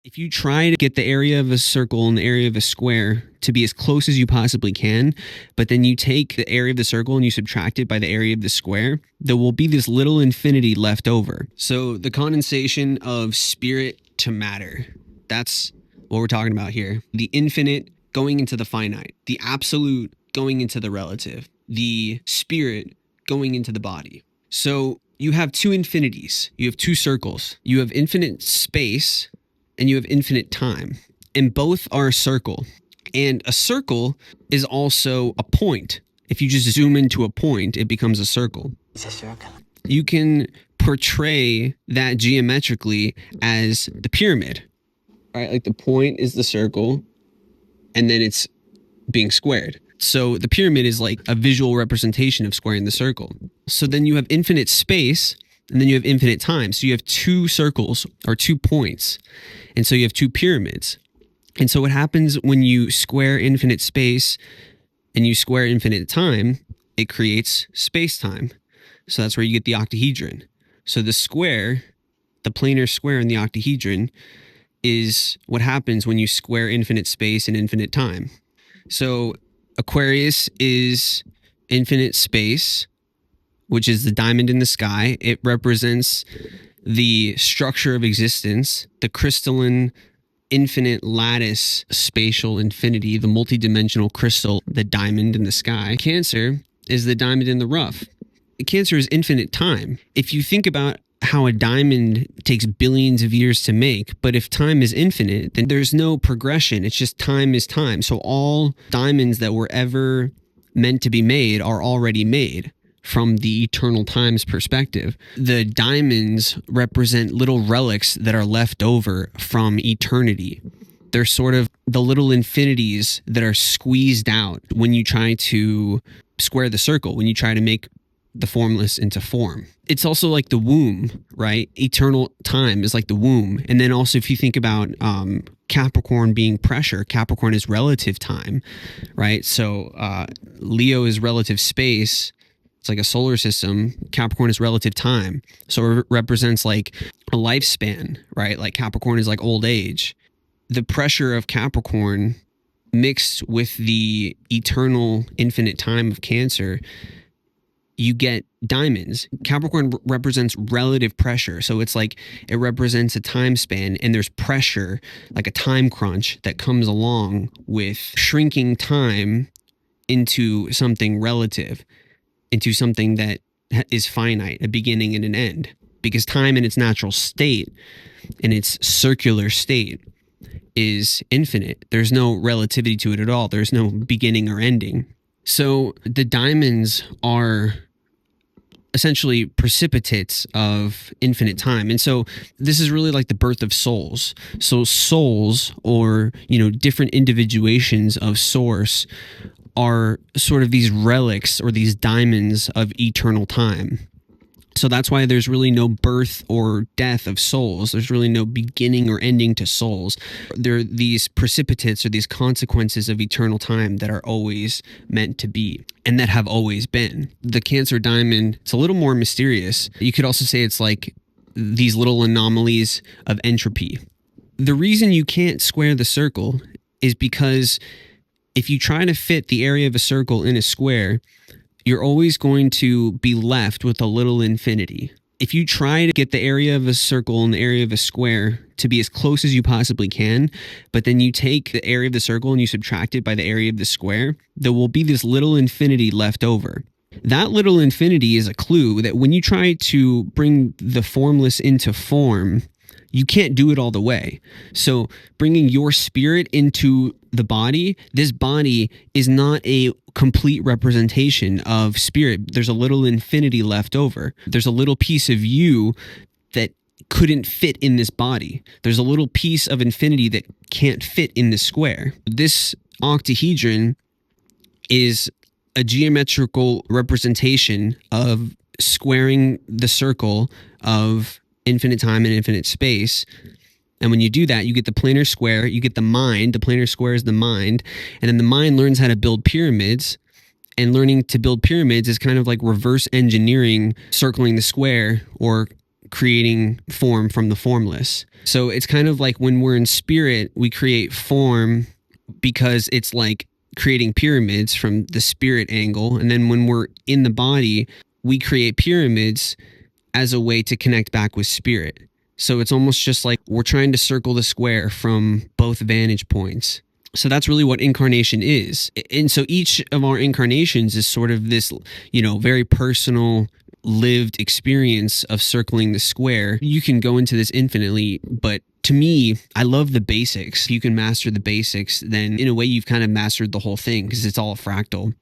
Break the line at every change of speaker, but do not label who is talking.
If you try to get the area of a circle and the area of a square to be as close as you possibly can, but then you take the area of the circle and you subtract it by the area of the square, there will be this little infinity left over. So the condensation of spirit to matter, that's what we're talking about here. The infinite going into the finite, the absolute going into the relative, the spirit going into the body. So you have two infinities, you have two circles, you have infinite space and you have infinite time, and both are a circle. And a circle is also a point. If you just zoom into a point, it becomes a circle. You can portray that geometrically as the pyramid, right? Like the point is the circle, and then it's being squared. So the pyramid is like a visual representation of squaring the circle. So then you have infinite space, and then you have infinite time. So you have two circles or 2 points. And so you have two pyramids. And so what happens when you square infinite space and you square infinite time, it creates space-time. So that's where you get the octahedron. So the square, the planar square in the octahedron, is what happens when you square infinite space and infinite time. So Aquarius is infinite space, which is the diamond in the sky. It represents the structure of existence, the crystalline infinite lattice spatial infinity, the multidimensional crystal, the diamond in the sky. Cancer is the diamond in the rough. Cancer is infinite time. If you think about how a diamond takes billions of years to make, but if time is infinite, then there's no progression. It's just time is time. So all diamonds that were ever meant to be made are already made. From the eternal times perspective, the diamonds represent little relics that are left over from eternity. They're sort of the little infinities that are squeezed out when you try to square the circle, when you try to make the formless into form. It's also like the womb, right? Eternal time is like the womb. And then also if you think about Capricorn being pressure, Capricorn is relative time, right? So Leo is relative space. It's like a solar system. Capricorn is relative time. So it represents like a lifespan, right? Like Capricorn is like old age. The pressure of Capricorn mixed with the eternal infinite time of Cancer, you get diamonds. Capricorn represents relative pressure. So it's like it represents a time span, and there's pressure, like a time crunch that comes along with shrinking time into something relative, into something that is finite, a beginning and an end. Because time in its natural state, in its circular state, is infinite. There's no relativity to it at all. There's no beginning or ending. So the diamonds are essentially precipitates of infinite time. And so this is really like the birth of souls. So souls, or, different individuations of source, are sort of these relics or these diamonds of eternal time. So that's why there's really no birth or death of souls. There's really no beginning or ending to souls. They're these precipitates or these consequences of eternal time that are always meant to be and that have always been. The Cancer diamond, it's a little more mysterious. You could also say it's like these little anomalies of entropy. The reason you can't square the circle is because if you try to fit the area of a circle in a square, you're always going to be left with a little infinity. If you try to get the area of a circle and the area of a square to be as close as you possibly can, but then you take the area of the circle and you subtract it by the area of the square, there will be this little infinity left over. That little infinity is a clue that when you try to bring the formless into form, you can't do it all the way. So bringing your spirit into the body, this body is not a complete representation of spirit. There's a little infinity left over. There's a little piece of you that couldn't fit in this body. There's a little piece of infinity that can't fit in this square. This octahedron is a geometrical representation of squaring the circle of infinite time and infinite space. And when you do that, you get the planar square, you get the mind. The planar square is the mind. And then the mind learns how to build pyramids. And learning to build pyramids is kind of like reverse engineering circling the square or creating form from the formless. So it's kind of like when we're in spirit, we create form because it's like creating pyramids from the spirit angle. And then when we're in the body, we create pyramids as a way to connect back with spirit. So it's almost just like we're trying to circle the square from both vantage points. So that's really what incarnation is. And so each of our incarnations is sort of this, very personal lived experience of circling the square. You can go into this infinitely, but to me, I love the basics. If you can master the basics, then in a way you've kind of mastered the whole thing because it's all a fractal.